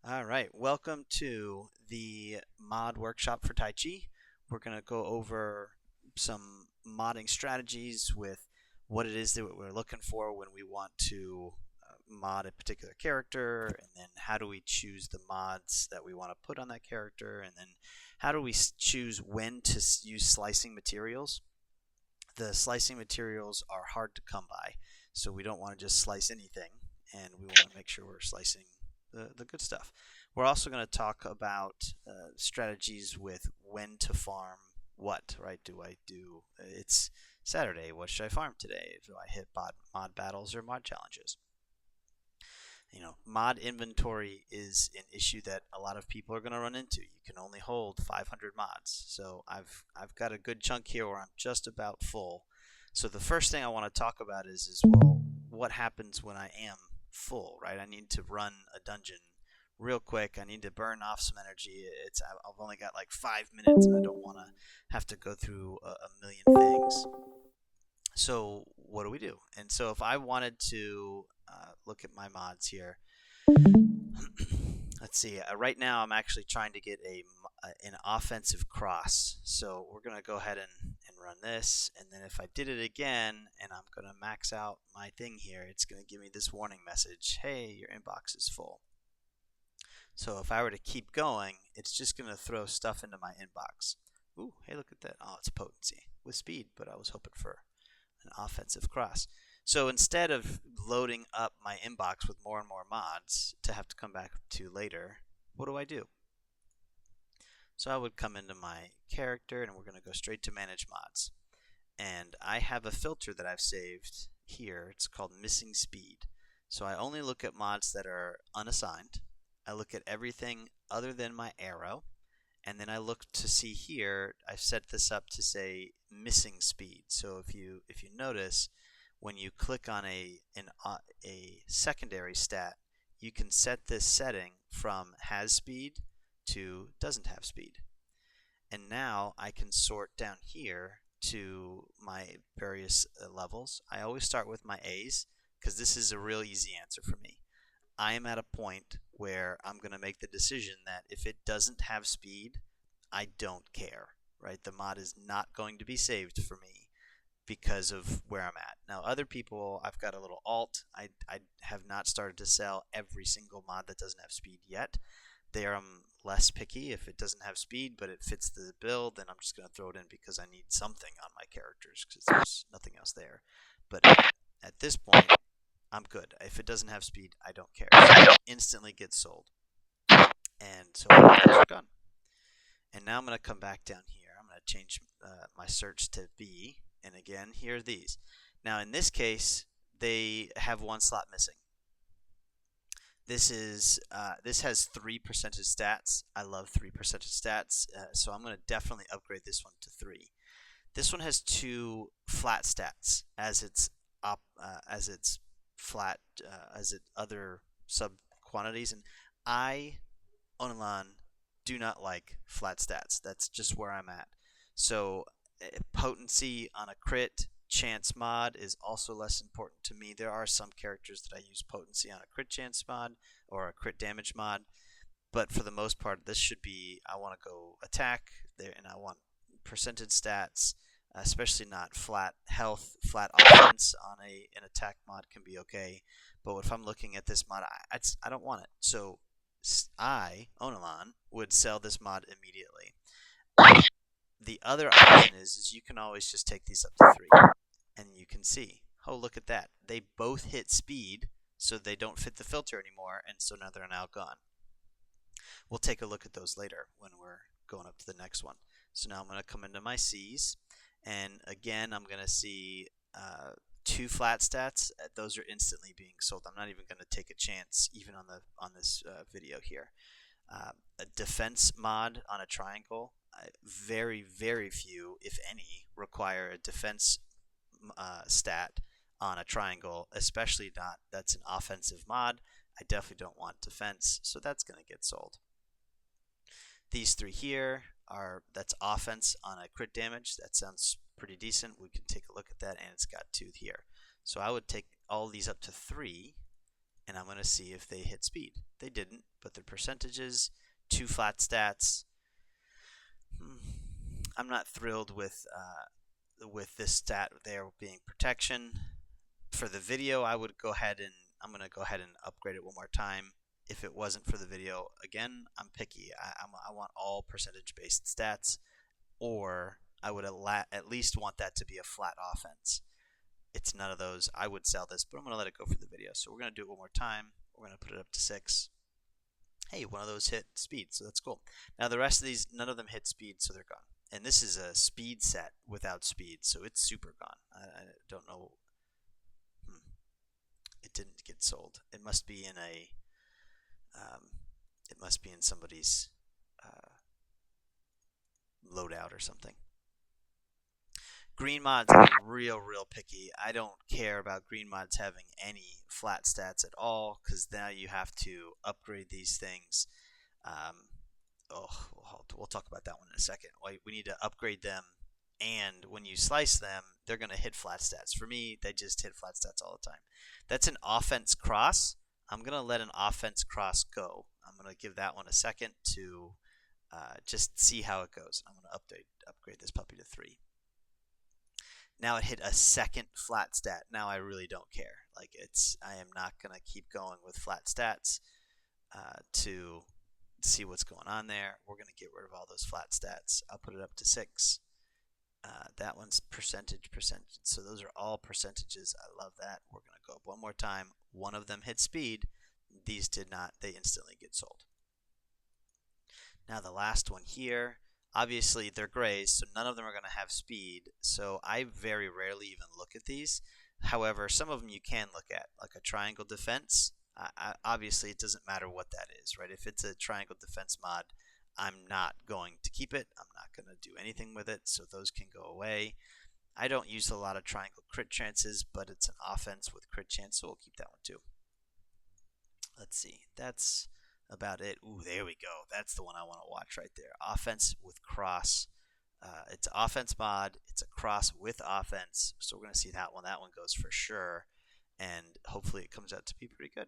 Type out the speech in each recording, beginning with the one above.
All right, welcome to the mod workshop for Tai Chi. We're going to go over some modding strategies with what it is that we're looking for when we want to mod a particular character, and then how do we choose the mods that we want to put on that character, and then how do we choose when to use slicing materials. The slicing materials are hard to come by, so we don't want to just slice anything, and we want to make sure we're slicing the good stuff. We're also going to talk about strategies with when to farm what, right? It's Saturday, what should I farm today? Do I hit mod battles or mod challenges? Mod inventory is an issue that a lot of people are going to run into. You can only hold 500 mods. So I've got a good chunk here where I'm just about full. So the first thing I want to talk about is well, what happens when I am full, right? I need to run a dungeon real quick. I need to burn off some energy. I've only got like 5 minutes, and I don't want to have to go through a million things. So what do we do? And so if I wanted to look at my mods here, let's see. Right now I'm actually trying to get an offensive cross. So we're going to go ahead and run this. And then if I did it again and I'm going to max out my thing here, it's going to give me this warning message. Hey, your inbox is full. So if I were to keep going, it's just going to throw stuff into my inbox. Ooh, hey, look at that. Oh, it's potency with speed, but I was hoping for an offensive cross. So instead of loading up my inbox with more and more mods to have to come back to later, what do? So I would come into my character, and we're going to go straight to manage mods. And I have a filter that I've saved here. It's called missing speed. So I only look at mods that are unassigned. I look at everything other than my arrow, and then I look to see here. I've set this up to say missing speed. So if you notice, when you click on a secondary stat, you can set this setting from has speed to doesn't have speed. And now I can sort down here to my various levels. I always start with my A's because this is a real easy answer for me. I am at a point where I'm going to make the decision that if it doesn't have speed, I don't care, right? The mod is not going to be saved for me because of where I'm at. Now, other people, I've got a little alt. I have not started to sell every single mod that doesn't have speed yet. There I'm less picky. If it doesn't have speed but it fits the build, then I'm just going to throw it in because I need something on my characters because there's nothing else there. But at this point, I'm good. If it doesn't have speed, I don't care. So it instantly gets sold. And so those are gone. And now I'm going to come back down here. I'm going to change my search to B. And again, here are these. Now in this case, they have one slot missing. This has 3 percentage stats. I love 3 percentage stats, so I'm going to definitely upgrade this one to 3. This one has 2 flat stats as its flat as it other sub quantities, and I, Onalan, do not like flat stats. That's just where I'm at. So potency on a crit chance mod is also less important to me. There are some characters that I use potency on a crit chance mod or a crit damage mod, but for the most part, this should be, I want to go attack there, and I want percentage stats, especially not flat health. Flat offense on an attack mod can be okay, but if I'm looking at this mod, I don't want it. So I, Onalan, would sell this mod immediately. The other option is you can always just take these up to 3, and you can see, oh, look at that. They both hit speed, so they don't fit the filter anymore, and so now they're now gone. We'll take a look at those later when we're going up to the next one. So now I'm going to come into my C's, and again, I'm going to see 2 flat stats. Those are instantly being sold. I'm not even going to take a chance, even on this video here. A defense mod on a triangle. Very, very few, if any, require a defense stat on a triangle, especially not that's an offensive mod. I definitely don't want defense, so that's going to get sold. These 3 here that's offense on a crit damage. That sounds pretty decent. We can take a look at that, and it's got 2 here. So I would take all these up to 3, and I'm going to see if they hit speed. They didn't, but their percentages, 2 flat stats. I'm not thrilled with this stat there being protection. For the video, I'm going to go ahead and upgrade it one more time. If it wasn't for the video, again, I'm picky. I want all percentage-based stats, or I would at least want that to be a flat offense. It's none of those. I would sell this, but I'm going to let it go for the video. So we're going to do it one more time. We're going to put it up to 6. Hey, one of those hit speed, so that's cool. Now the rest of these, none of them hit speed, so they're gone. And this is a speed set without speed, so it's super gone. I don't know. It didn't get sold. It must be in a. It must be in somebody's loadout or something. Green mods, I'm real picky. I don't care about green mods having any flat stats at all, because now you have to upgrade these things. We'll talk about that one in a second. We need to upgrade them, and when you slice them, they're going to hit flat stats. For me, they just hit flat stats all the time. That's an offense cross. I'm going to let an offense cross go. I'm going to give that one a second to just see how it goes. I'm going to upgrade this puppy to 3. Now it hit a second flat stat. Now I really don't care. I am not going to keep going with flat stats to see what's going on there. We're going to get rid of all those flat stats. I'll put it up to 6. That one's percentage. So those are all percentages. I love that. We're going to go one more time. One of them hit speed. These did not. They instantly get sold. Now the last one here. Obviously, they're grays, so none of them are going to have speed. So I very rarely even look at these. However, some of them you can look at, like a triangle defense. Obviously, it doesn't matter what that is, right? If it's a triangle defense mod, I'm not going to keep it. I'm not going to do anything with it, so those can go away. I don't use a lot of triangle crit chances, but it's an offense with crit chance, so we'll keep that one too. Let's see. That's about it. Ooh, there we go. That's the one I want to watch right there. Offense with cross. It's offense mod. It's a cross with offense. So we're going to see that one. That one goes for sure. And hopefully it comes out to be pretty good.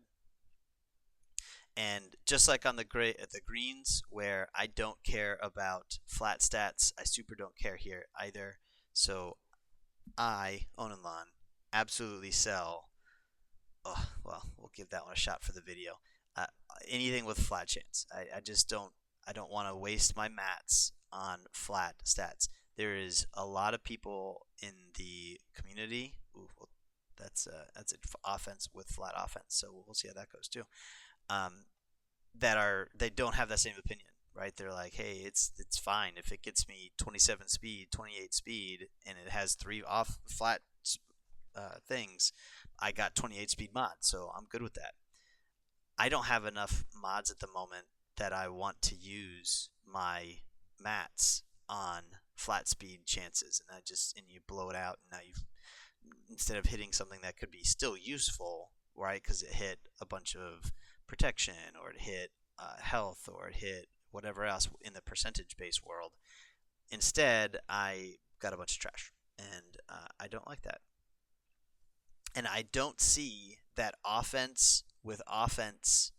And just like on the greens, where I don't care about flat stats, I super don't care here either. So I, Onan Lon, absolutely sell. Oh, well, we'll give that one a shot for the video. Anything with flat chance. I just don't. I don't want to waste my mats on flat stats. There is a lot of people in the community. Ooh, well, that's an offense with flat offense. So we'll see how that goes too. They don't have that same opinion, right? They're like, hey, it's fine if it gets me 27 speed, 28 speed, and it has 3 off flat things. I got 28 speed mod, so I'm good with that. I don't have enough mods at the moment that I want to use my mats on flat speed chances, and you blow it out, and now instead of hitting something that could be still useful, right? Because it hit a bunch of protection, or it hit health, or it hit whatever else in the percentage-based world. Instead, I got a bunch of trash, and I don't like that. And I don't see that offense with offense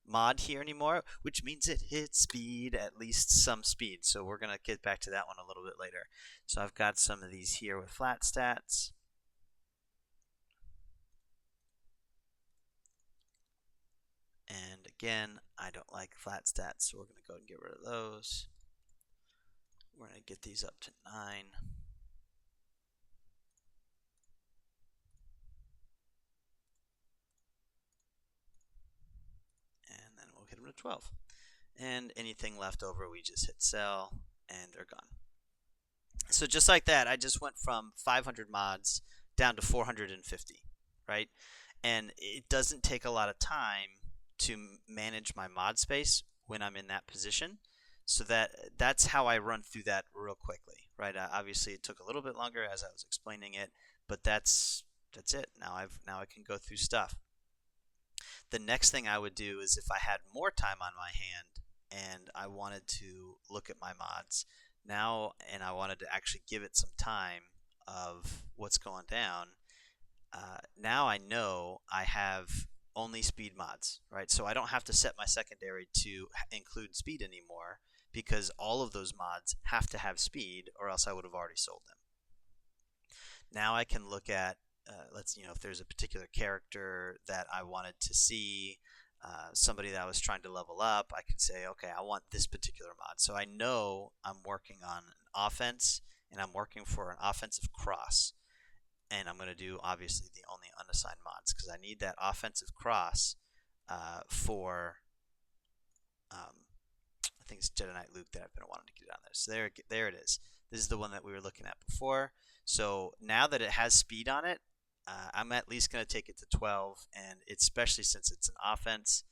mod here anymore, which means it hits speed, at least some speed. So we're going to get back to that one a little bit later. So I've got some of these here with flat stats. And again, I don't like flat stats, so we're going to go and get rid of those. We're going to get these up to 9. And then we'll hit them to 12. And anything left over, we just hit sell, and they're gone. So just like that, I just went from 500 mods down to 450, right? And it doesn't take a lot of time to manage my mod space when I'm in that position. So that's how I run through that real quickly, right? Obviously, it took a little bit longer as I was explaining it, but that's it. Now I can go through stuff. The next thing I would do is if I had more time on my hand and I wanted to look at my mods now, and I wanted to actually give it some time of what's going down. Now I know I have only speed mods, right? So I don't have to set my secondary to include speed anymore because all of those mods have to have speed or else I would have already sold them. Now I can look at, if there's a particular character that I wanted to see, somebody that I was trying to level up, I can say, okay, I want this particular mod. So I know I'm working on an offense and I'm working for an offensive cross. And I'm going to do, obviously, the only unassigned mods because I need that offensive cross for, I think it's Jedi Knight Luke that I've been wanting to get on there. So there it is. This is the one that we were looking at before. So now that it has speed on it, I'm at least going to take it to 12, and especially since it's an offense,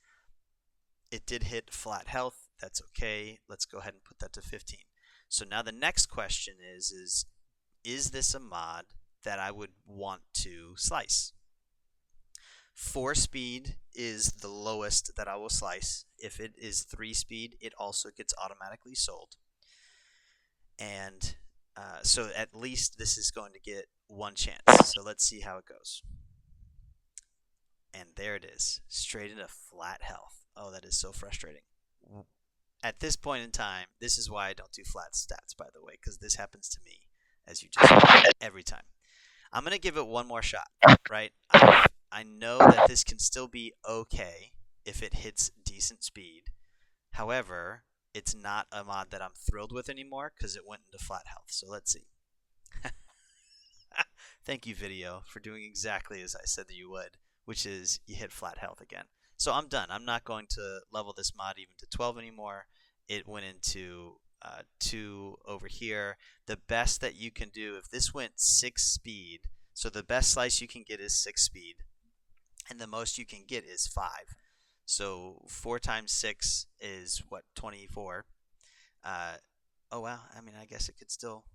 it did hit flat health. That's okay. Let's go ahead and put that to 15. So now the next question is this a mod that I would want to slice? 4 speed is the lowest that I will slice. If it is 3 speed, it also gets automatically sold. And so at least this is going to get 1 chance. So let's see how it goes. And there it is, straight into flat health. Oh, that is so frustrating. At this point in time, this is why I don't do flat stats, by the way, because this happens to me, as you just said, every time. I'm going to give it one more shot, right? I know that this can still be okay if it hits decent speed. However, it's not a mod that I'm thrilled with anymore because it went into flat health. So let's see. Thank you, video, for doing exactly as I said that you would, which is you hit flat health again. So I'm done. I'm not going to level this mod even to 12 anymore. It went into 2 over here. The best that you can do, if this went 6 speed, so the best slice you can get is 6 speed, and the most you can get is 5. So 4 times 6 is what, 24. Oh wow, I mean, I guess it could still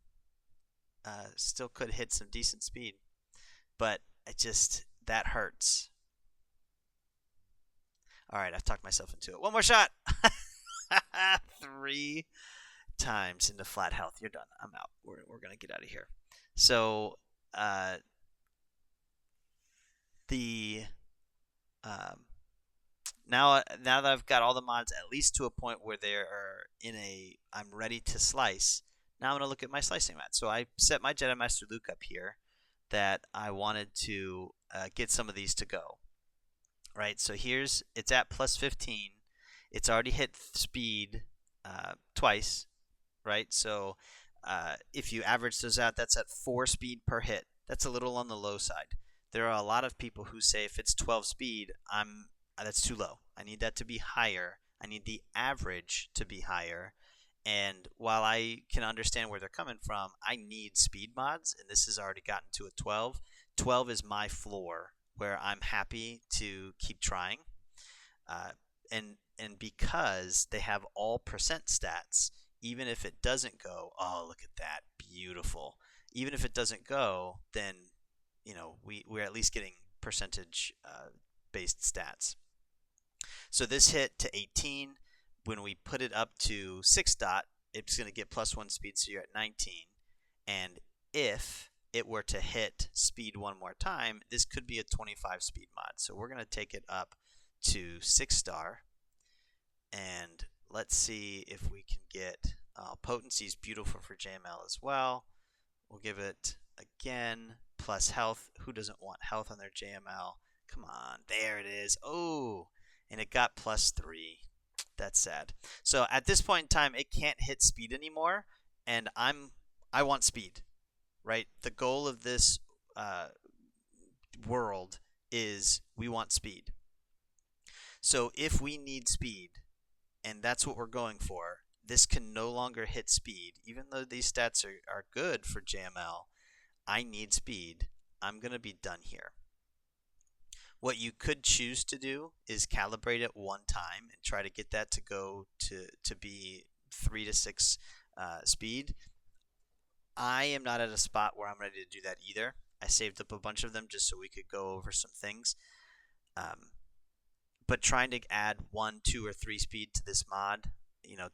could hit some decent speed, but that hurts. All right, I've talked myself into it. One more shot. 3 times into flat health. You're done. I'm out. We're gonna get out of here. So now that I've got all the mods at least to a point where they are I'm ready to slice. Now I'm gonna look at my slicing mat. So I set my Jedi Master Luke up here that I wanted to get some of these to go. Right. So it's at plus 15. It's already hit speed twice. Right. So if you average those out, that's at 4 speed per hit. That's a little on the low side. There are a lot of people who say if it's 12 speed, that's too low. I need that to be higher. I need the average to be higher. And while I can understand where they're coming from, I need speed mods, and this has already gotten to a 12. 12 is my floor where I'm happy to keep trying. And because they have all percent stats, even if it doesn't go, oh, look at that, beautiful. Even if it doesn't go, then we're at least getting percentage based stats. So this hit to 18. When we put it up to 6 dot, it's going to get plus 1 speed, so you're at 19. And if it were to hit speed one more time, this could be a 25 speed mod. So we're going to take it up to 6 star. And let's see if we can get potency is beautiful for JML as well. We'll give it, again, plus health. Who doesn't want health on their JML? Come on, there it is. Oh, and it got plus 3. That's sad. So at this point in time, it can't hit speed anymore, and I want speed, right? The goal of this world is we want speed. So if we need speed, and that's what we're going for, this can no longer hit speed. Even though these stats are good for JML, I need speed. I'm going to be done here. What you could choose to do is calibrate it one time and try to get that to go to be 3 to 6 speed. I am not at a spot where I'm ready to do that either. I saved up a bunch of them just so we could go over some things. But trying to add 1, 2, or 3 speed to this mod,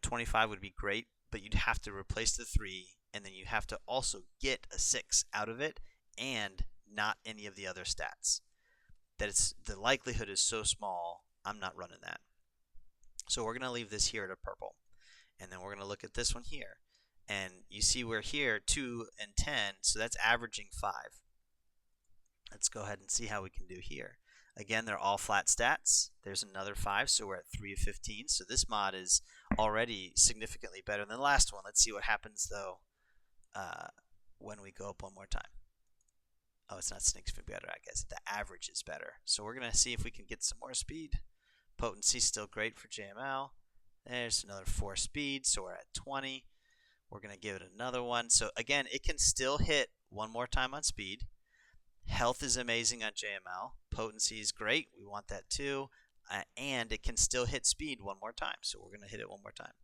25 would be great, but you'd have to replace the 3, and then you have to also get a 6 out of it and not any of the other stats. that the likelihood is so small, I'm not running that. So we're going to leave this here at a purple. And then we're going to look at this one here. And you see we're here 2 and 10, so that's averaging 5. Let's go ahead and see how we can do here. Again, they're all flat stats. There's another 5, so we're at 3 of 15. So this mod is already significantly better than the last one. Let's see what happens, though, when we go up one more time. Oh, it's not significantly better, I guess. The average is better. So we're going to see if we can get some more speed. Potency still great for JML. There's another 4 speed, so we're at 20. We're going to give it another one. So again, it can still hit one more time on speed. Health is amazing on JML. Potency is great. We want that too. And it can still hit speed one more time. So we're going to hit it one more time.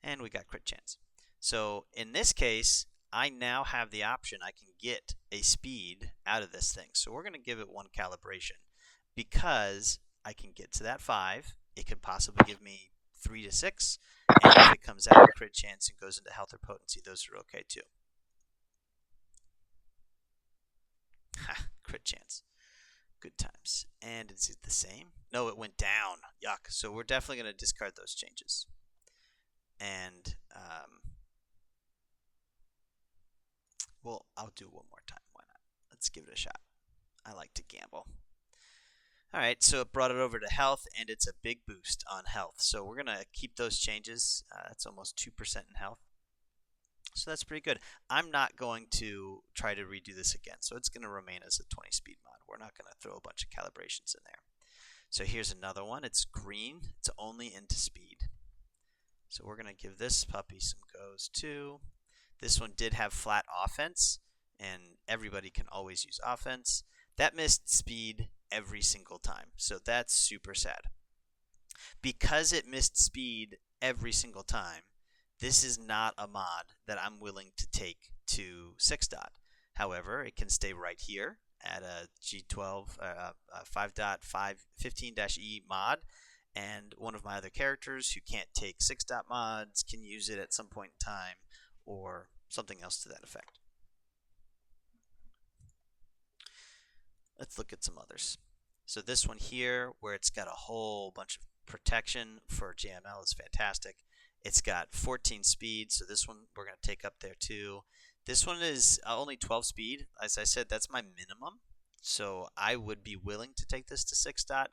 And we got crit chance. So in this case, I now have the option. I can get a speed out of this thing. So we're going to give it 1 calibration because I can get to that 5. It could possibly give me 3 to 6. And if it comes out of crit chance and goes into health or potency, those are okay too. Ha, crit chance. Good times. And is it the same? No, it went down. Yuck. So we're definitely going to discard those changes. And well, I'll do one more time. Why not? Let's give it a shot. I like to gamble. All right, so it brought it over to health, and it's a big boost on health. So we're going to keep those changes. That's almost 2% in health. So that's pretty good. I'm not going to try to redo this again, so it's going to remain as a 20 speed mod. We're not going to throw a bunch of calibrations in there. So here's another one. It's green. It's only into speed. So we're going to give this puppy some goes too. This one did have flat offense, and everybody can always use offense. That missed speed every single time, so that's super sad. Because it missed speed every single time, this is not a mod that I'm willing to take to 6 dot. However, it can stay right here at a G12 5.15-E mod, and one of my other characters who can't take 6 dot mods can use it at some point in time, or something else to that effect. Let's look at some others. So this one here, where it's got a whole bunch of protection for JML, is fantastic. It's got 14 speed, so this one we're going to take up there too. This one is only 12 speed. As I said, that's my minimum. So I would be willing to take this to 6 dot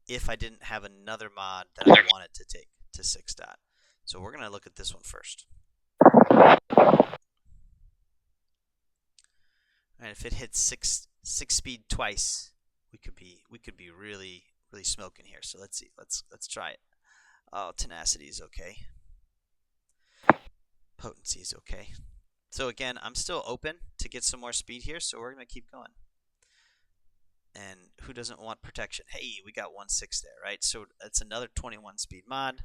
if I didn't have another mod that I wanted to take to 6 dot. So we're going to look at this one first. And if it hits six speed twice, we could be really smoking here. So let's see. Let's try it. Oh, tenacity is okay. Potency is okay. So again, I'm still open to get some more speed here, so we're going to keep going. And who doesn't want protection? Hey, we got 1.6 there, right? So that's another 21 speed mod.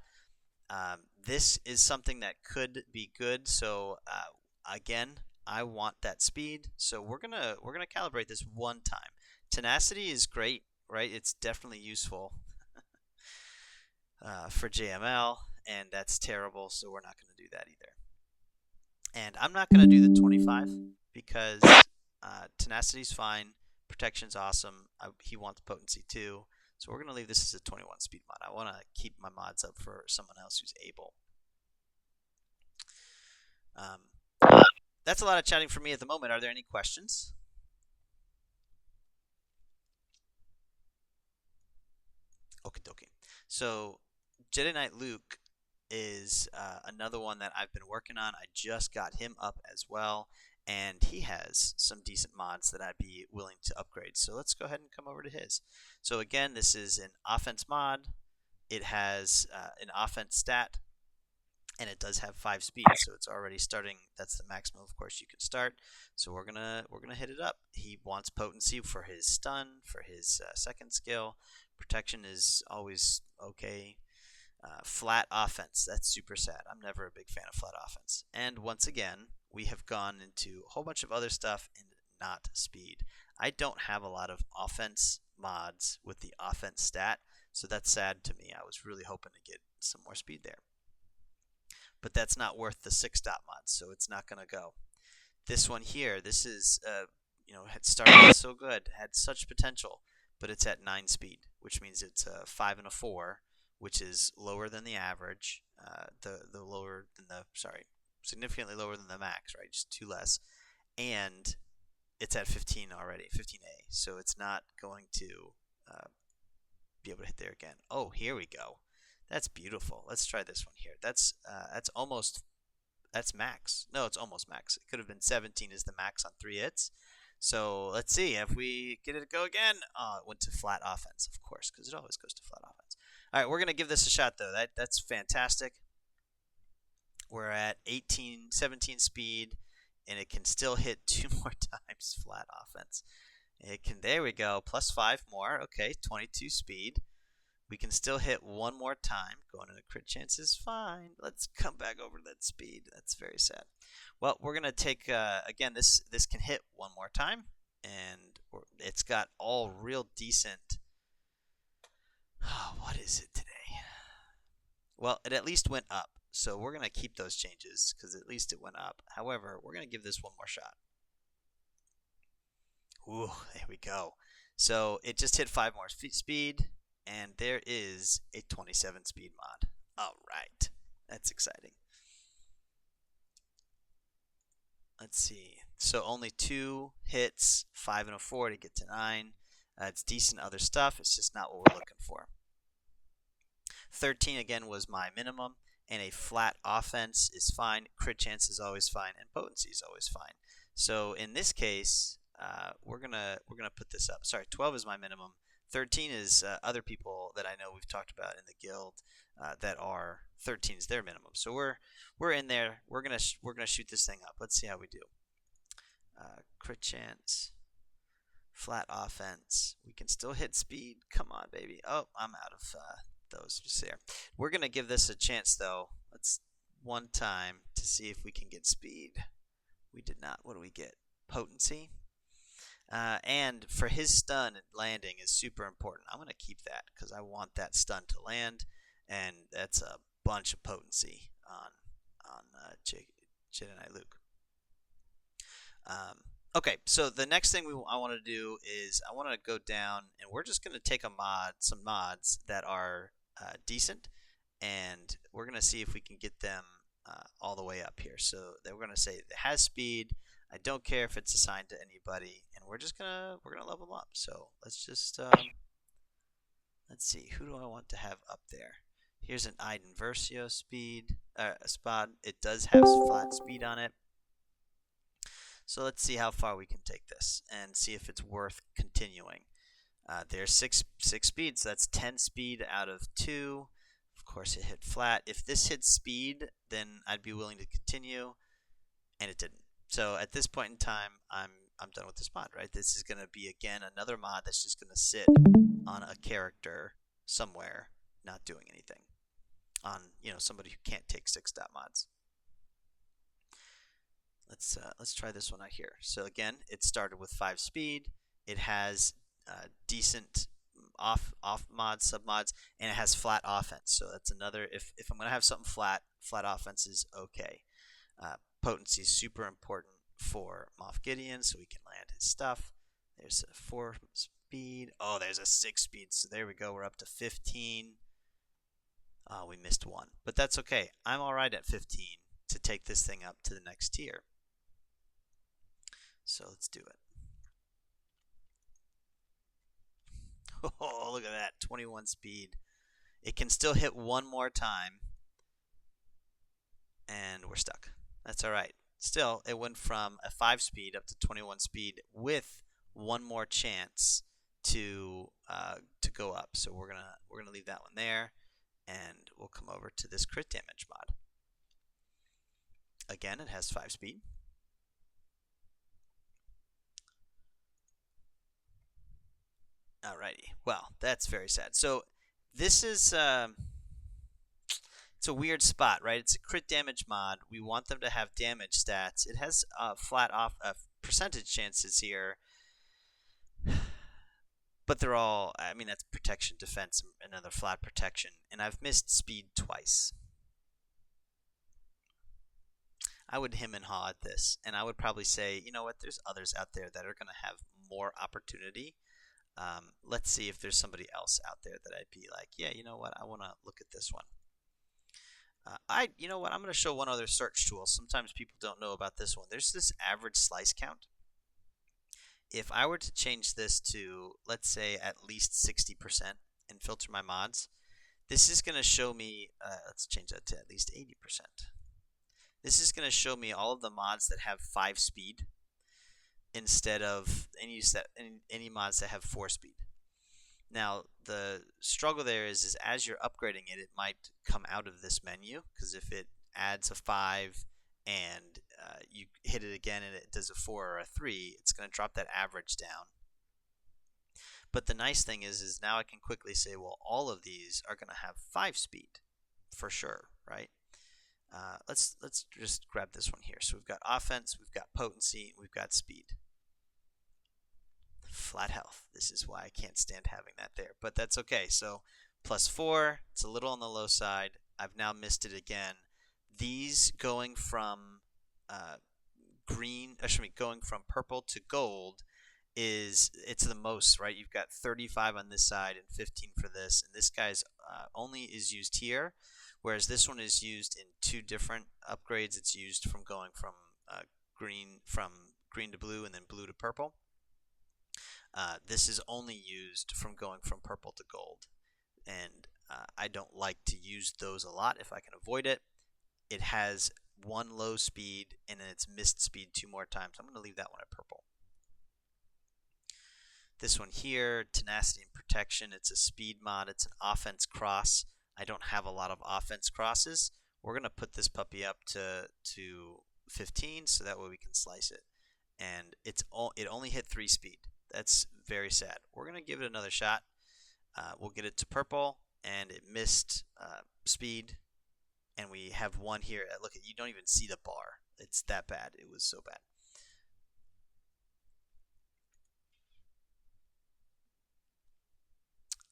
This is something that could be good. So again, I want that speed. So we're gonna calibrate this one time. Tenacity is great, right? It's definitely useful for JML, and that's terrible. So we're not going to do that either. And I'm not going to do the 25 because tenacity's fine. Protection's awesome. He wants potency too. So we're going to leave this as a 21 speed mod. I want to keep my mods up for someone else who's able. That's a lot of chatting for me at the moment. Are there any questions? Okie dokie. So Jedi Knight Luke is another one that I've been working on. I just got him up as well, and he has some decent mods that I'd be willing to upgrade. So let's go ahead and come over to his. So again, this is an offense mod. It has an offense stat, and it does have 5 speed, so it's already starting. That's the maximum, of course, you can start. So we're gonna hit it up. He wants potency for his stun, for his second skill. Protection is always okay. Flat offense, that's super sad. I'm never a big fan of flat offense. And once again, we have gone into a whole bunch of other stuff and not speed. I don't have a lot of offense mods with the offense stat, so that's sad to me. I was really hoping to get some more speed there. But that's not worth the 6 dot mods, so it's not going to go. This one here, this is, had started so good, had such potential, but it's at 9 speed, which means it's a 5 and a 4, which is lower than the average, the lower than the, sorry, significantly lower than the max, right? Just 2 less. And it's at 15 already, 15A, so it's not going to be able to hit there again. Oh, here we go. That's beautiful. Let's try this one here. That's max. No, it's almost max. It could have been 17 is the max on 3 hits. So let's see if we get it to go again. Oh, it went to flat offense, of course, because it always goes to flat offense. All right, we're gonna give this a shot though. That's fantastic. We're at 17 speed, and it can still hit 2 more times flat offense. It can. There we go. Plus 5 more. Okay, 22 speed. We can still hit 1 more time. Going into crit chance is fine. Let's come back over to that speed. That's very sad. Well, we're gonna take again. This can hit 1 more time, and it's got all real decent. Oh, what is it today? Well, it at least went up, so we're gonna keep those changes because at least it went up. However, we're gonna give this 1 more shot. Ooh, there we go. So it just hit 5 more speed. And there is a 27 speed mod. All right. That's exciting. Let's see. So only 2 hits, 5 and a 4 to get to 9. It's decent other stuff. It's just not what we're looking for. 13 again was my minimum, and a flat offense is fine. Crit chance is always fine, and potency is always fine. So in this case, we're gonna put this up. Sorry, 12 is my minimum. 13 is other people that I know we've talked about in the guild that are 13 is their minimum. So we're in there. We're gonna shoot this thing up. Let's see how we do. Crit chance, flat offense. We can still hit speed. Come on, baby. Oh, I'm out of those just there. We're gonna give this a chance though. Let's one time to see if we can get speed. We did not. What do we get? Potency. And for his stun landing is super important. I'm going to keep that because I want that stun to land, and that's a bunch of potency on Jedi Luke. Okay, so the next thing I want to do is I want to go down, and we're just going to take some mods that are decent, and we're going to see if we can get them all the way up here. So we're going to say it has speed. I don't care if it's assigned to anybody, and we're gonna level them up. So let's just let's see, who do I want to have up there? Here's an Iden Versio spot. It does have flat speed on it. So let's see how far we can take this and see if it's worth continuing. There's six speed, so that's 10 speed out of 2. Of course, it hit flat. If this hits speed, then I'd be willing to continue, and it didn't. So at this point in time, I'm done with this mod, right? This is going to be, again, another mod that's just going to sit on a character somewhere, not doing anything. On, somebody who can't take 6-dot mods. Let's try this one out here. So again, it started with 5 speed. It has decent off mods, sub mods, and it has flat offense. So that's another. If I'm going to have something flat offense is okay. Potency is super important for Moff Gideon, so we can land his stuff. There's a 4 speed. Oh, there's a 6 speed. So there we go. We're up to 15. Oh, we missed 1. But that's okay. I'm alright at 15 to take this thing up to the next tier. So let's do it. Oh, look at that. 21 speed. It can still hit 1 more time. And we're stuck. That's alright. Still, it went from a 5 speed up to 21 speed with 1 more chance to go up. So we're gonna leave that one there, and we'll come over to this crit damage mod. Again, it has 5 speed. Alrighty. Well, that's very sad. So this is it's a weird spot, right? It's a crit damage mod. We want them to have damage stats. It has flat off percentage chances here, but they're all, I mean, that's protection, defense, and another flat protection. And I've missed speed twice. I would hem and haw at this, and I would probably say, you know what, there's others out there that are going to have more opportunity Let's see if there's somebody else out there that I'd be like, yeah, you know what, I want to look at this one. You know what, I'm going to show one other search tool. Sometimes people don't know about this one. There's this average slice count. If I were to change this to, let's say, at least 60% and filter my mods, this is going to show me, let's change that to at least 80%. This is going to show me all of the mods that have 5 speed instead of any mods that have 4 speed. Now, the struggle there is as you're upgrading it, it might come out of this menu, because if it adds a 5 and you hit it again and it does a 4 or a 3, it's going to drop that average down. But the nice thing is now I can quickly say, well, all of these are going to have 5 speed for sure, right? Let's just grab this one here. So we've got offense, we've got potency, we've got speed. Flat health. This is why I can't stand having that there, but that's okay. So +4, it's a little on the low side. I've now missed it again. These going from going from purple to gold it's the most, right? You've got 35 on this side and 15 for this, and this guy's only is used here, whereas this one is used in 2 different upgrades. It's used from going from green to blue and then blue to purple. This is only used from going from purple to gold, and I don't like to use those a lot if I can avoid it. It has 1 low speed and then it's missed speed 2 more times. I'm going to leave that one at purple. This one here, tenacity and protection, it's a speed mod, it's an offense cross. I don't have a lot of offense crosses. We're going to put this puppy up to 15 so that way we can slice it. And it only hit 3 speed. That's very sad. We're going to give it another shot. We'll get it to purple, and it missed speed. And we have 1 here. Look, you don't even see the bar. It's that bad. It was so bad.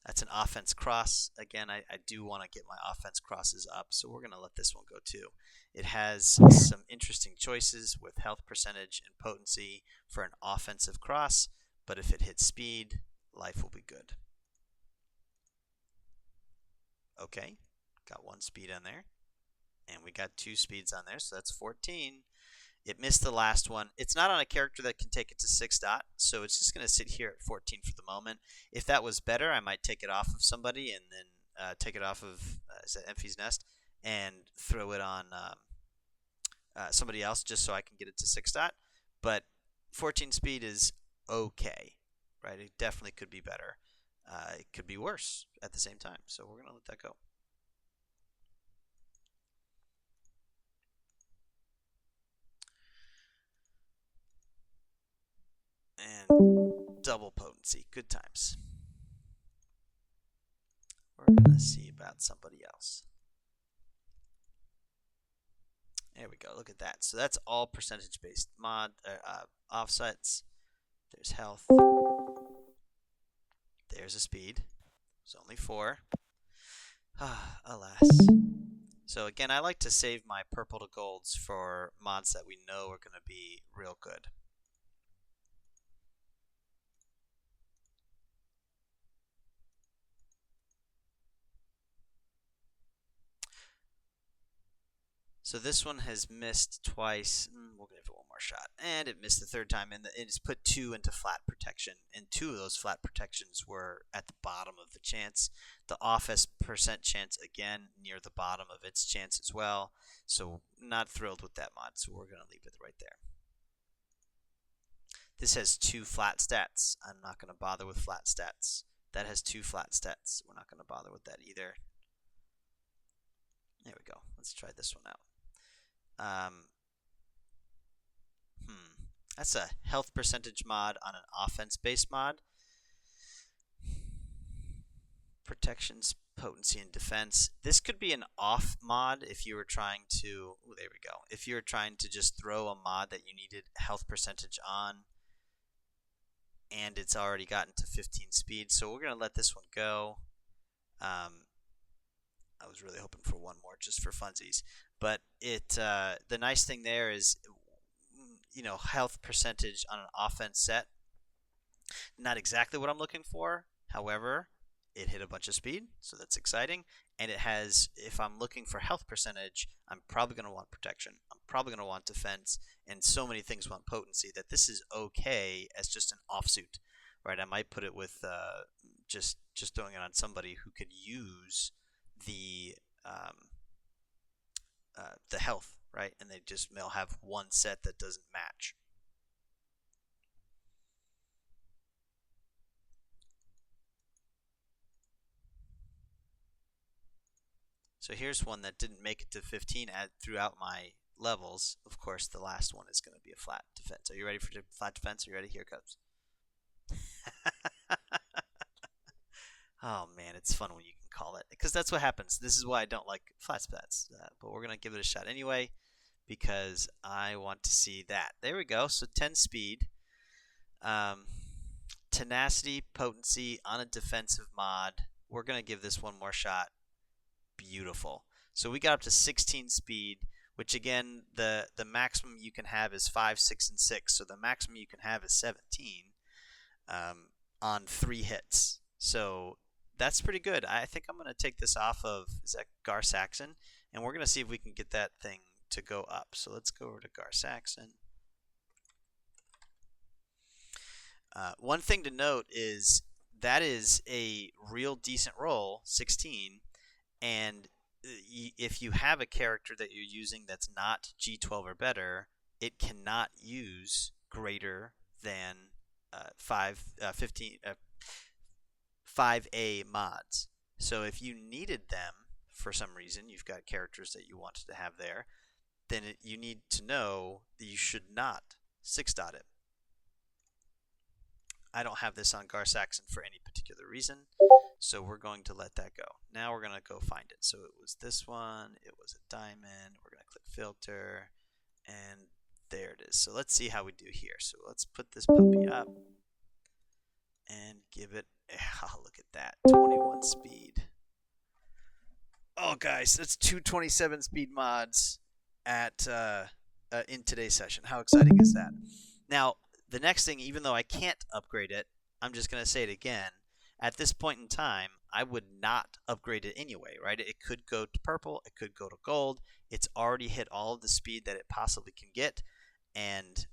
That's an offense cross. Again, I do want to get my offense crosses up, so we're going to let this one go too. It has some interesting choices with health percentage and potency for an offensive cross, but if it hits speed, life will be good. Okay, got 1 speed on there, and we got 2 speeds on there, so that's 14. It missed the last one. It's not on a character that can take it to 6 dot, so it's just going to sit here at 14 for the moment. If that was better, I might take it off of somebody and then take it off of Emphy's Nest and throw it on somebody else just so I can get it to 6 dot. But 14 speed is okay, right? It definitely could be better. It could be worse at the same time, so we're going to let that go. And double potency. Good times. We're going to see about somebody else. There we go. Look at that. So that's all percentage-based mod offsets. There's health. There's a speed. It's only 4. Alas. So again, I like to save my purple to golds for mods that we know are going to be real good. So this one has missed twice. We'll give it 1 more shot. And it missed the 3rd time, and it's put 2 into flat protection. And 2 of those flat protections were at the bottom of the chance. The office percent chance, again, near the bottom of its chance as well. So not thrilled with that mod, so we're going to leave it right there. This has 2 flat stats. I'm not going to bother with flat stats. That has 2 flat stats. We're not going to bother with that either. There we go. Let's try this one out. That's a health percentage mod on an offense-based mod. Protections, potency, and defense. This could be an off mod if you were trying to. Oh, there we go. If you were trying to just throw a mod that you needed health percentage on, and it's already gotten to 15 speed. So we're gonna let this one go. I was really hoping for 1 more just for funsies, but the nice thing there is, health percentage on an offense set Not exactly what I'm looking for. However, it hit a bunch of speed, so that's exciting. And it has, if I'm looking for health percentage, I'm probably going to want protection. I'm probably going to want defense, and so many things want potency that this is okay as just an offsuit, right? I might put it with just throwing it on somebody who could use the um, the health, right? And they'll have one set that doesn't match. So here's one that didn't make it to 15 throughout my levels. Of course, the last one is going to be a flat defense. Are you ready for flat defense? Are you ready? Here it comes. Oh man, it's fun when you can call it, because that's what happens. This is why I don't like flat stats, but we're going to give it a shot anyway because I want to see that. There we go. So 10 speed, um, tenacity, potency on a defensive mod. We're going to give this one more shot. Beautiful. So we got up to 16 speed, which again, the maximum you can have is 5, 6, and 6. So the maximum you can have is 17 on 3 hits. So that's pretty good. I think I'm going to take this off of, is that Gar Saxon? And we're going to see if we can get that thing to go up. So let's go over to Gar Saxon. One thing to note is that is a real decent roll, 16. And if you have a character that you're using that's not G12 or better, it cannot use greater than 5A mods. So if you needed them for some reason, you've got characters that you wanted to have there, then you need to know that you should not 6-dot it. I don't have this on Gar Saxon for any particular reason, so we're going to let that go. Now we're going to go find it. So it was this one, it was a diamond, we're going to click filter, and there it is. So let's see how we do here. So let's put this puppy up and give it, oh, look at that, 21 speed. Oh guys, that's 227 speed mods at in today's session. How exciting is that? Now, the next thing, even though I can't upgrade it, I'm just going to say it again. At this point in time, I would not upgrade it anyway, right? It could go to purple, it could go to gold. It's already hit all of the speed that it possibly can get, and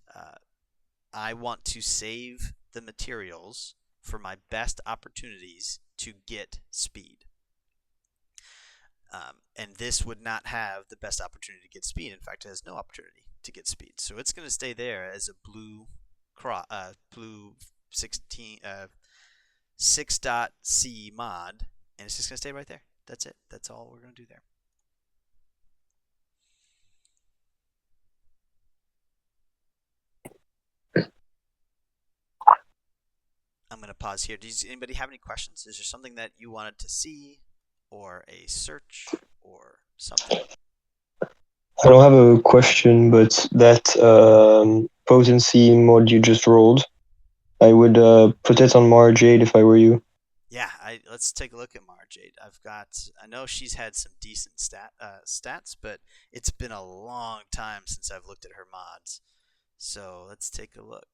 I want to save the materials for my best opportunities to get speed. And this would not have the best opportunity to get speed. In fact, it has no opportunity to get speed. So it's going to stay there as a blue 16 6.c mod, and it's just going to stay right there. That's it. That's all we're going to do there. I'm going to pause here. Does anybody have any questions? Is there something that you wanted to see, or a search, or something? I don't have a question, but that potency mod you just rolled, I would put it on Mara Jade if I were you. Yeah, let's take a look at Mara Jade. I know she's had some decent stats, but it's been a long time since I've looked at her mods. So let's take a look.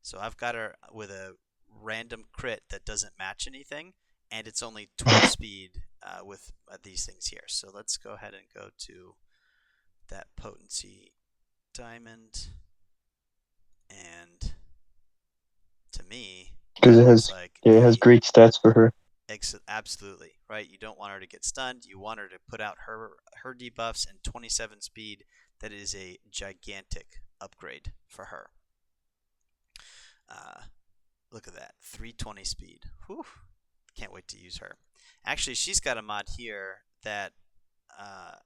So I've got her with a random crit that doesn't match anything, and it's only 12 speed with these things here. So let's go ahead and go to that potency diamond, and to me, because that looks like it has great stats for her. Absolutely, right? You don't want her to get stunned. You want her to put out her debuffs and 27 speed. That is a gigantic upgrade for her. Look at that, 320 speed. Whew. Can't wait to use her. Actually, she's got a mod here that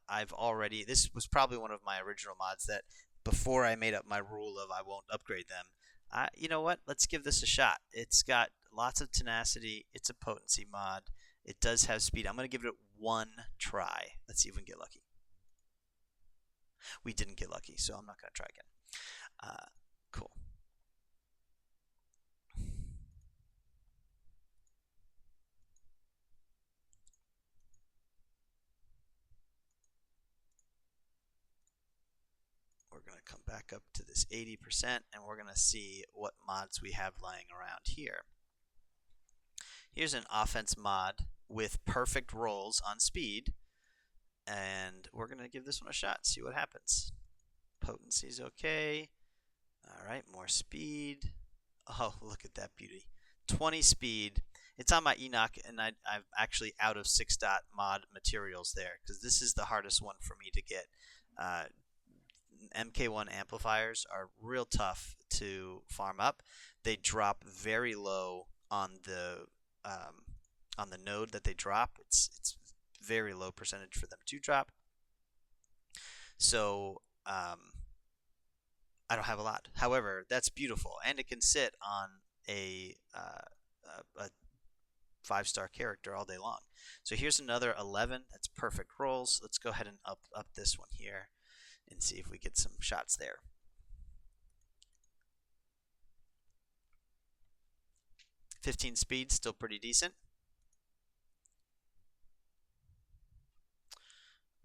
I've already. This was probably one of my original mods that before I made up my rule of I won't upgrade them. You know what? Let's give this a shot. It's got lots of tenacity. It's a potency mod. It does have speed. I'm going to give it one try. Let's see if we can get lucky. We didn't get lucky, so I'm not going to try again. Cool. We're going to come back up to this 80%, and we're going to see what mods we have lying around here. Here's an offense mod with perfect rolls on speed, and we're going to give this one a shot, see what happens. Potency's okay. All right, more speed. Oh, look at that beauty. 20 speed. It's on my Enoch, and I'm actually out of 6-dot mod materials there, because this is the hardest one for me to get. MK1 amplifiers are real tough to farm up. They drop very low on the node that they drop. It's very low percentage for them to drop. So I don't have a lot. However, that's beautiful, and it can sit on a 5-star character all day long. So here's another 11. That's perfect rolls. Let's go ahead and up this one here and see if we get some shots there. .15 speed, still pretty decent.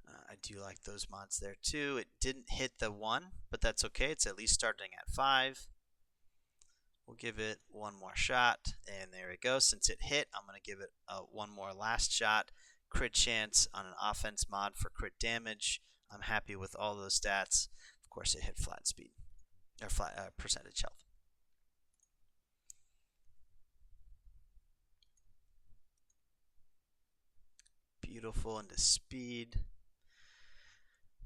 I do like those mods there too. It didn't hit the 1, but that's okay. It's at least starting at 5. We'll give it one more shot, and there we go. Since it hit, I'm going to give it one more last shot. Crit chance on an offense mod for crit damage. I'm happy with all those stats. Of course, it hit flat speed, or flat percentage health. Beautiful into speed.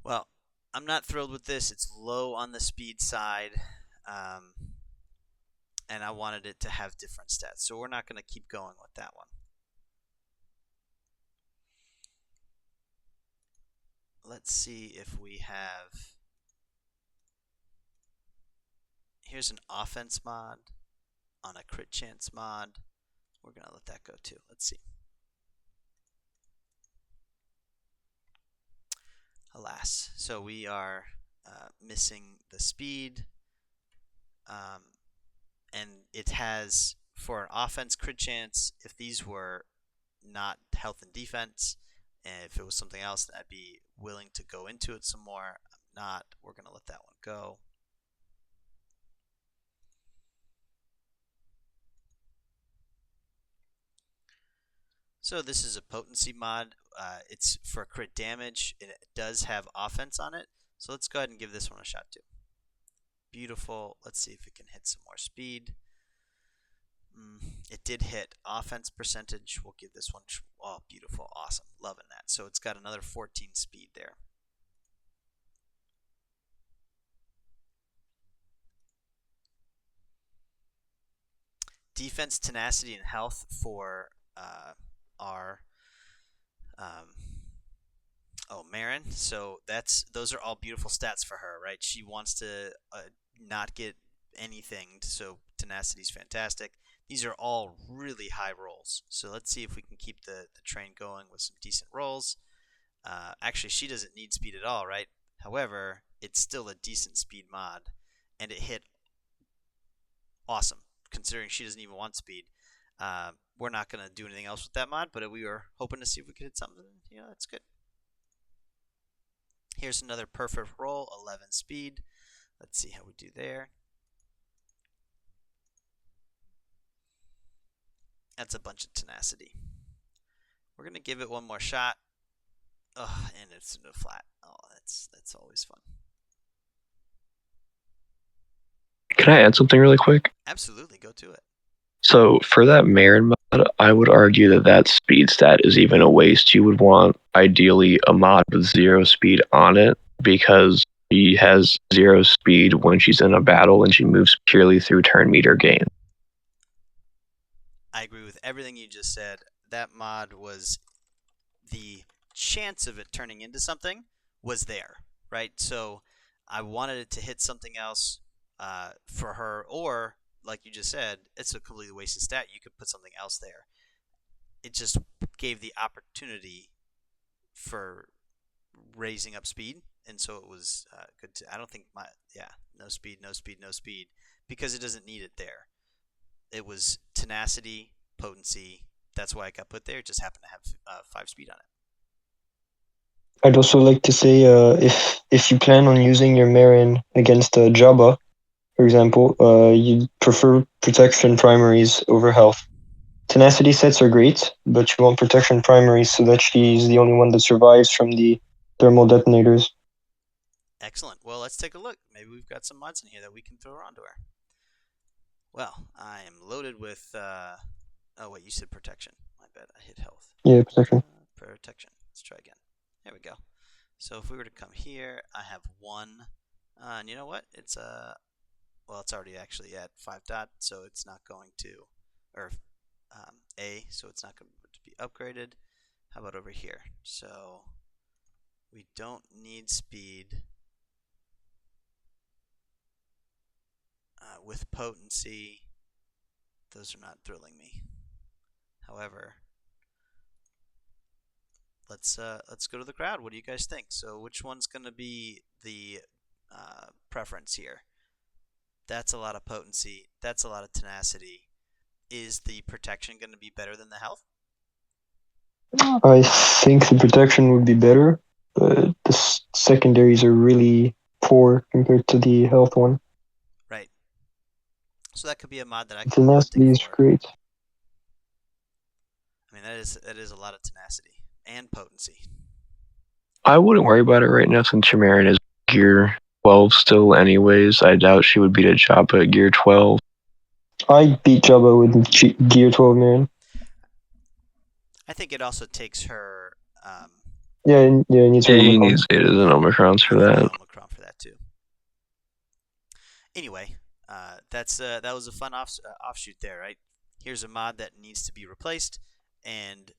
Well, I'm not thrilled with this. It's low on the speed side, and I wanted it to have different stats, so we're not going to keep going with that one. Let's see if we have... Here's an offense mod on a crit chance mod. We're going to let that go too. Let's see. Alas. So we are missing the speed. And it has, for an offense crit chance, if these were not health and defense, and if it was something else, I'd be willing to go into it some more. I'm not. We're going to let that one go. So this is a potency mod. It's for crit damage. It does have offense on it. So let's go ahead and give this one a shot too. Beautiful. Let's see if it can hit some more speed. It did hit offense percentage. We'll give this one, oh, beautiful, awesome, loving that. So it's got another 14 speed there. Defense, tenacity, and health for our Marin. So those are all beautiful stats for her, right? She wants to not get anything, so tenacity is fantastic. These are all really high rolls. So let's see if we can keep the train going with some decent rolls. Actually, she doesn't need speed at all, right? However, it's still a decent speed mod, and it hit awesome, considering she doesn't even want speed. We're not going to do anything else with that mod, but we were hoping to see if we could hit something. You know, that's good. Here's another perfect roll, 11 speed. Let's see how we do there. That's a bunch of tenacity. We're going to give it one more shot. Oh, and it's into flat. Oh, that's always fun. Can I add something really quick? Absolutely, go to it. So for that Marin mod, I would argue that that speed stat is even a waste. You would want ideally a mod with 0 speed on it, because she has 0 speed when she's in a battle and she moves purely through turn meter gain. I agree with everything you just said. That mod was, the chance of it turning into something was there, right? So I wanted it to hit something else for her, or like you just said, it's a completely wasted stat. You could put something else there. It just gave the opportunity for raising up speed, and so it was good to. I don't think no speed, no speed, no speed, because it doesn't need it there. It was tenacity, potency. That's why it got put there. It just happened to have 5 speed on it. I'd also like to say, if you plan on using your Marin against Jabba, for example, you'd prefer protection primaries over health. Tenacity sets are great, but you want protection primaries so that she's the only one that survives from the thermal detonators. Excellent. Well, let's take a look. Maybe we've got some mods in here that we can throw onto her. Well, I am loaded with. Oh wait, you said protection. My bad. I hit health. Yeah, protection. Protection. Let's try again. There we go. So if we were to come here, I have one. And you know what? It's well, it's already actually at 5 dot, so it's not going to, or A, so it's not going to be upgraded. How about over here? So we don't need speed with potency. Those are not thrilling me. However, let's go to the crowd. What do you guys think? So which one's going to be the preference here? That's a lot of potency. That's a lot of tenacity. Is the protection going to be better than the health? I think the protection would be better, but the secondaries are really poor compared to the health one. Right. So that could be a mod that I could be hunting Tenacity is for. great. I mean, that is a lot of tenacity and potency. I wouldn't worry about it right now since your Marin is gear 12 still anyways. I doubt she would beat a Jabba at gear 12. I beat Jabba with Gear 12 Marin. I think it also takes her. Um, Yeah, it needs her He Omicron. needs it as an Omicrons you for need the that. Omicron for that too. Anyway, that was a fun offshoot there, right? Here's a mod that needs to be replaced, and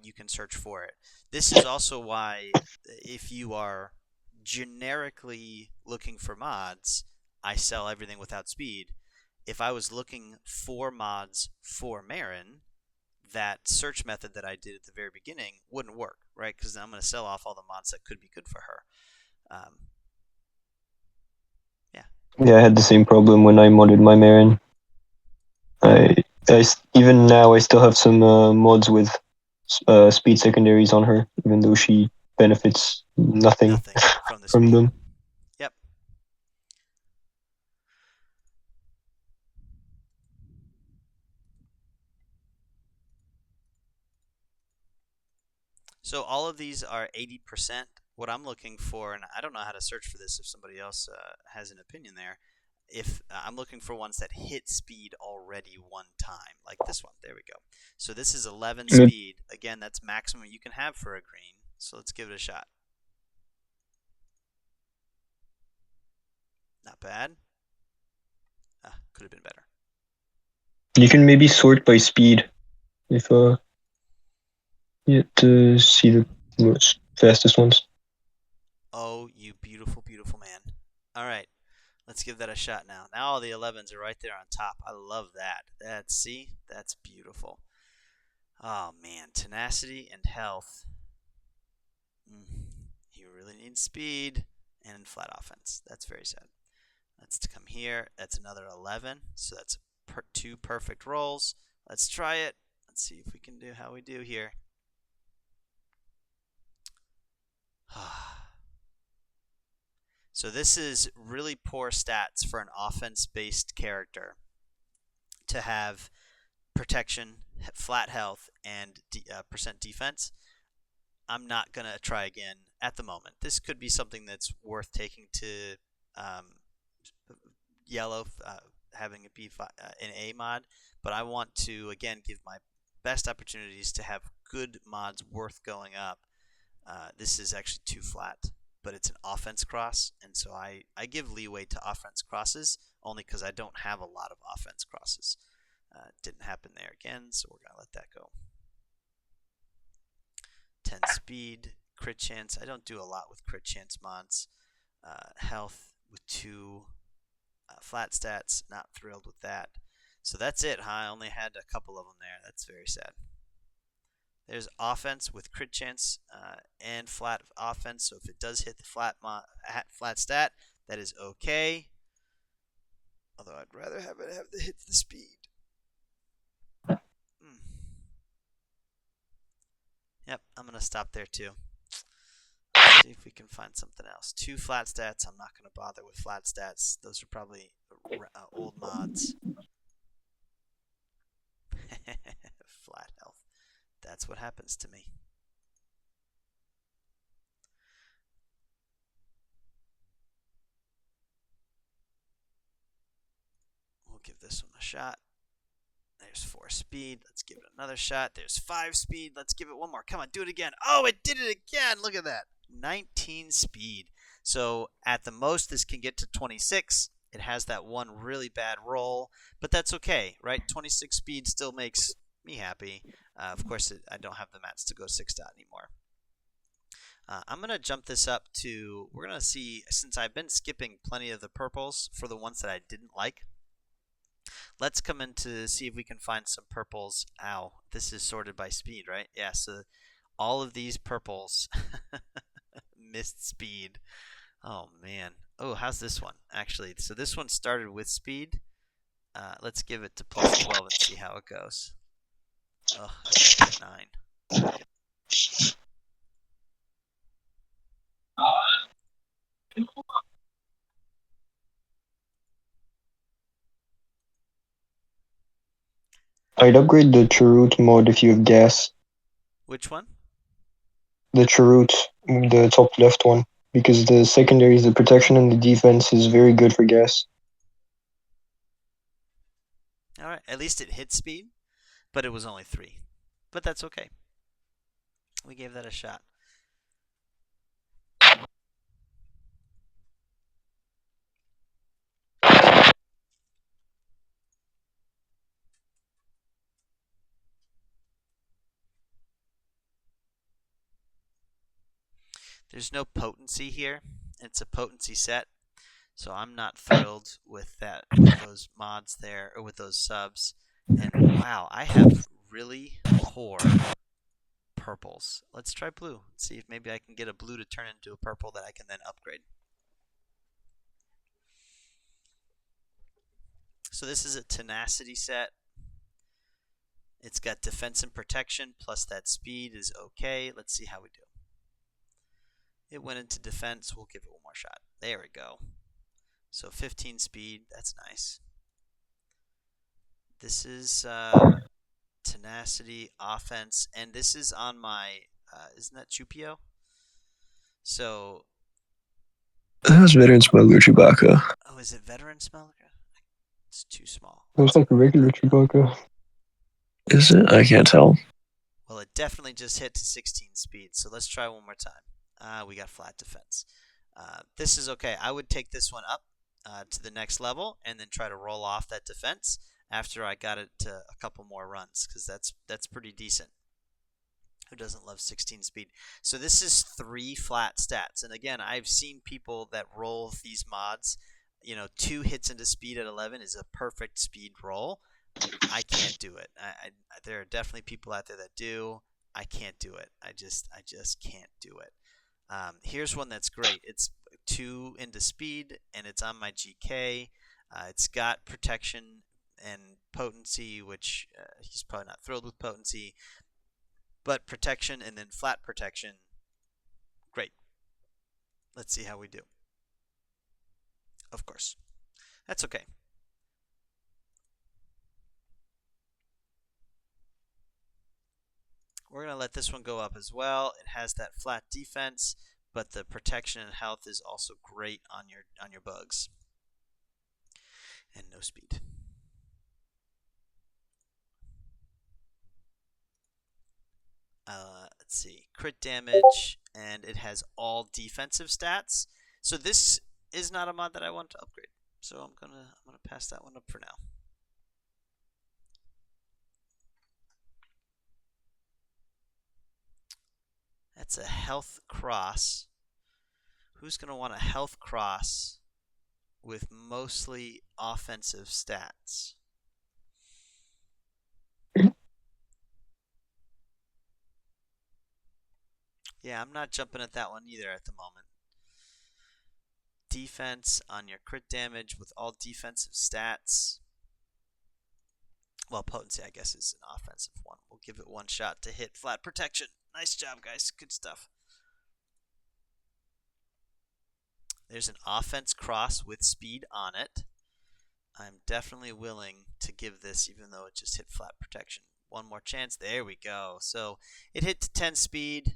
you can search for it. This is also why, if you are generically looking for mods, I sell everything without speed. If I was looking for mods for Marin, that search method that I did at the very beginning wouldn't work, right? Because I'm going to sell off all the mods that could be good for her. Yeah. Yeah, I had the same problem when I modded my Marin. Even now I still have some mods with speed secondaries on her, even though she benefits nothing Nothing from the from speed. them. Yep. So all of these are 80%. What I'm looking for, and I don't know how to search for this if somebody else has an opinion there, if I'm looking for ones that hit speed already one time, like this one. There we go. So this is 11 speed. Again, that's maximum you can have for a green. So let's give it a shot. Not bad. Could have been better. You can maybe sort by speed if you have to see the most fastest ones. Oh, you beautiful, beautiful man. All right. Let's give that a shot now. Now all the 11s are right there on top. I love that. See? That's beautiful. Oh man, tenacity and health. He really needs speed and flat offense. That's very sad. Let's come here. That's another 11. So that's two perfect rolls. Let's try it. Let's see if we can do how we do here. So this is really poor stats for an offense-based character to have protection, flat health, and percent defense. I'm not going to try again at the moment. This could be something that's worth taking to yellow, having it be an A mod, but I want to, again, give my best opportunities to have good mods worth going up. This is actually too flat, but it's an offense cross, and so I give leeway to offense crosses only because I don't have a lot of offense crosses. Didn't happen there again, so we're going to let that go. 10 speed, crit chance. I don't do a lot with crit chance mods. Health with 2 flat stats. Not thrilled with that. So that's it, huh? I only had a couple of them there. That's very sad. There's offense with crit chance and flat offense. So if it does hit the flat stat, that is okay. Although I'd rather have it hit the speed. Yep, I'm going to stop there too. see if we can find something else. 2 flat stats. I'm not going to bother with flat stats. Those are probably old mods. Flat health. That's what happens to me. We'll give this one a shot. There's 4 speed. Let's give it another shot. There's 5 speed. Let's give it one more. Come on, do it again. Oh, it did it again. Look at that. 19 speed. So at the most, this can get to 26. It has that one really bad roll, but that's okay, right? 26 speed still makes me happy. Of course, I don't have the mats to go 6 dot anymore. I'm going to jump this up to, we're going to see, since I've been skipping plenty of the purples for the ones that I didn't like, let's come in to see if we can find some purples. Ow, this is sorted by speed, right? Yeah, so all of these purples missed speed. Oh, man. Oh, how's this one? Actually, so this one started with speed. Let's give it to plus 12 and see how it goes. Oh, I got 9. I'd upgrade the Churut mode if you have gas. Which one? The Churut, the top left one, because the secondaries, the protection and the defense is very good for gas. All right, at least it hit speed, but it was only 3. But that's okay. We gave that a shot. There's no potency here. It's a potency set, so I'm not thrilled with that, with those mods there, or with those subs. And wow, I have really poor purples. Let's try blue. Let's see if maybe I can get a blue to turn into a purple that I can then upgrade. So this is a tenacity set. It's got defense and protection, plus that speed is okay. Let's see how we do. It went into defense. We'll give it one more shot. There we go. So 15 speed. That's nice. This is tenacity, offense, and this is on my, isn't that Chupio? So, That was veteran smuggler Chewbacca. oh, is it veteran smuggler? It's too small. Looks like a regular Chewbacca. Is it? I can't tell. Well, it definitely just hit to 16 speed, so let's try one more time. We got flat defense. This is okay. I would take this one up to the next level and then try to roll off that defense after I got it to a couple more runs, because that's pretty decent. Who doesn't love 16 speed? So this is 3 flat stats, and again, I've seen people that roll these mods. 2 hits into speed at 11 is a perfect speed roll. I can't do it. There are definitely people out there that do. I can't do it. I just can't do it. Here's one that's great. It's 2 into speed, and it's on my GK. It's got protection and potency, which he's probably not thrilled with potency. But protection and then flat protection, great. Let's see how we do. Of course. That's okay. We're going to let this one go up as well. It has that flat defense, but the protection and health is also great on your bugs. And no speed. Let's see, crit damage, and it has all defensive stats. So this is not a mod that I want to upgrade. So I'm gonna pass that one up for now. That's a health cross. Who's gonna want a health cross with mostly offensive stats? Yeah, I'm not jumping at that one either at the moment. Defense on your crit damage with all defensive stats. Well, potency, I guess, is an offensive one. We'll give it one shot to hit flat protection. Nice job, guys. Good stuff. There's an offense cross with speed on it. I'm definitely willing to give this, even though it just hit flat protection. One more chance. There we go. So it hit to 10 speed.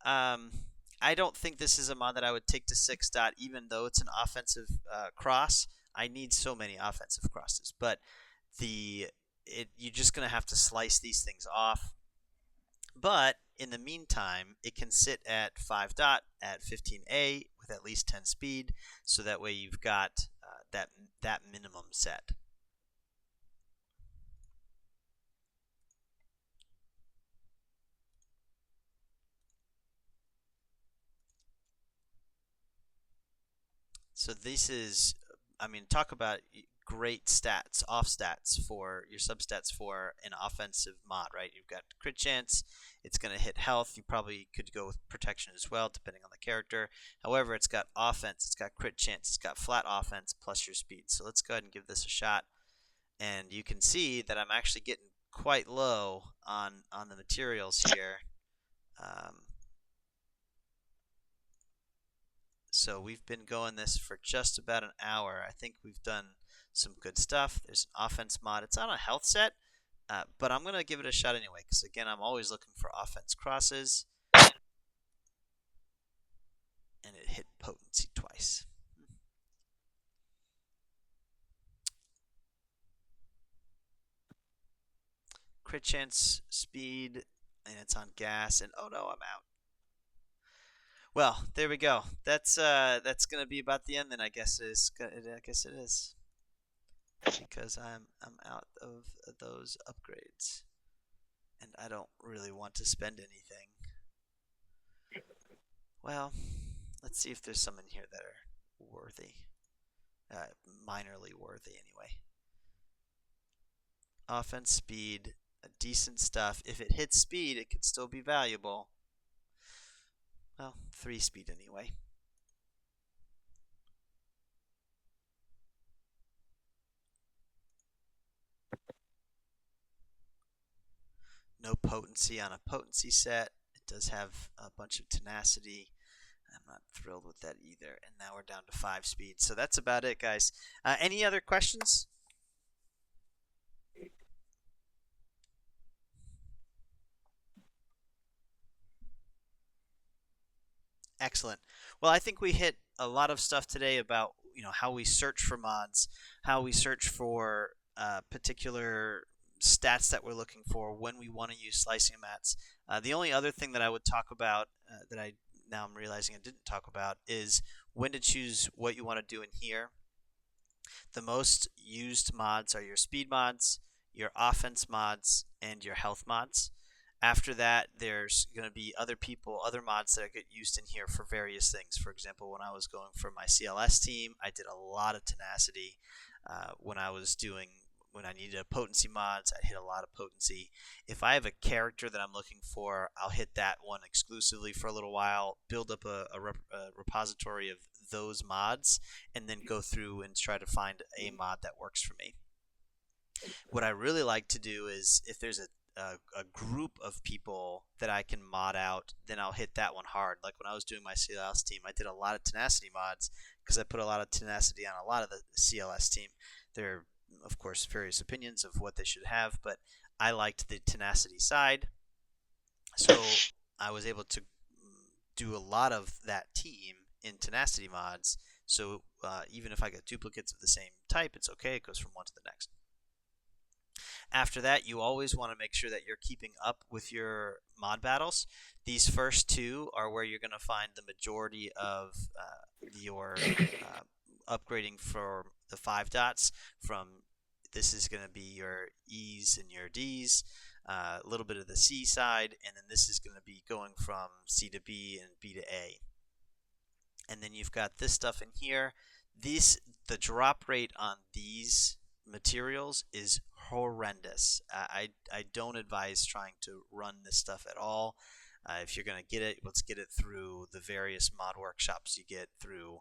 I don't think this is a mod that I would take to 6 dot, even though it's an offensive cross. I need so many offensive crosses, but you're just gonna have to slice these things off. But in the meantime, it can sit at 5 dot at 15A with at least 10 speed, so that way you've got that minimum set. So this is, I mean, talk about great stats, off stats for your substats for an offensive mod, right? You've got crit chance, it's going to hit health. You probably could go with protection as well, depending on the character. However, it's got offense, it's got crit chance, it's got flat offense plus your speed. So let's go ahead and give this a shot. And you can see that I'm actually getting quite low on the materials here. So we've been going this for just about an hour. I think we've done some good stuff. There's an offense mod. It's on a health set, but I'm going to give it a shot anyway, because again, I'm always looking for offense crosses. And it hit potency twice. Crit chance, speed, and it's on gas, and oh no, I'm out. Well, there we go. That's gonna be about the end then. I guess it is. I guess it is, because I'm out of those upgrades, and I don't really want to spend anything. Well, let's see if there's some in here that are worthy, minorly worthy anyway. Offense, speed, decent stuff. If it hits speed, it could still be valuable. Well, 3 speed anyway. No potency on a potency set. It does have a bunch of tenacity. I'm not thrilled with that either. And now we're down to 5 speed. So that's about it, guys. Any other questions? Excellent. Well, I think we hit a lot of stuff today about how we search for mods, how we search for particular stats that we're looking for when we want to use slicing mats. The only other thing that I would talk about now I'm realizing I didn't talk about is when to choose what you want to do in here. The most used mods are your speed mods, your offense mods, and your health mods. After that, there's going to be other mods that get used in here for various things. For example, when I was going for my CLS team, I did a lot of tenacity. When I needed a potency mods, I hit a lot of potency. If I have a character that I'm looking for, I'll hit that one exclusively for a little while, build up a repository of those mods, and then go through and try to find a mod that works for me. What I really like to do is if there's a group of people that I can mod out, then I'll hit that one hard. Like when I was doing my CLS team, I did a lot of tenacity mods because I put a lot of tenacity on a lot of the CLS team. There are, of course, various opinions of what they should have, but I liked the tenacity side. So I was able to do a lot of that team in tenacity mods. So even if I get duplicates of the same type, it's okay. It goes from one to the next. After that, you always want to make sure that you're keeping up with your mod battles. These first 2 are where you're going to find the majority of your upgrading for the 5 dots. This is going to be your E's and your D's, a little bit of the C side, and then this is going to be going from C to B and B to A. And then you've got this stuff in here. The drop rate on these materials is horrendous. I don't advise trying to run this stuff at all. If you're going to get it, let's get it through the various mod workshops you get through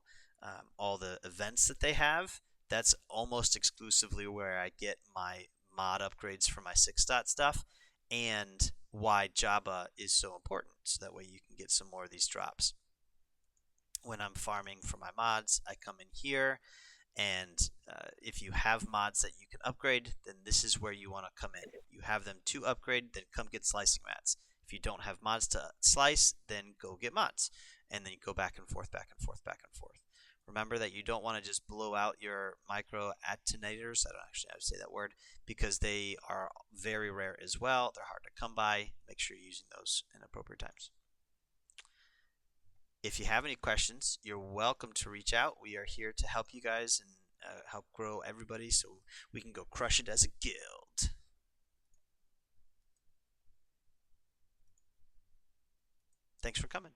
all the events that they have. That's almost exclusively where I get my mod upgrades for my 6 dot stuff, and why Jabba is so important, so that way you can get some more of these drops. when I'm farming for my mods, I come in here, and if you have mods that you can upgrade, then this is where you want to come in. You have them to upgrade, then come get slicing mats. If you don't have mods to slice, then go get mods. And then you go back and forth, back and forth, back and forth. Remember that you don't want to just blow out your micro attenuators. I don't actually know how to say that word, because they are very rare as well. They're hard to come by. Make sure you're using those in appropriate times. If you have any questions, you're welcome to reach out. We are here to help you guys and help grow everybody so we can go crush it as a guild. Thanks for coming.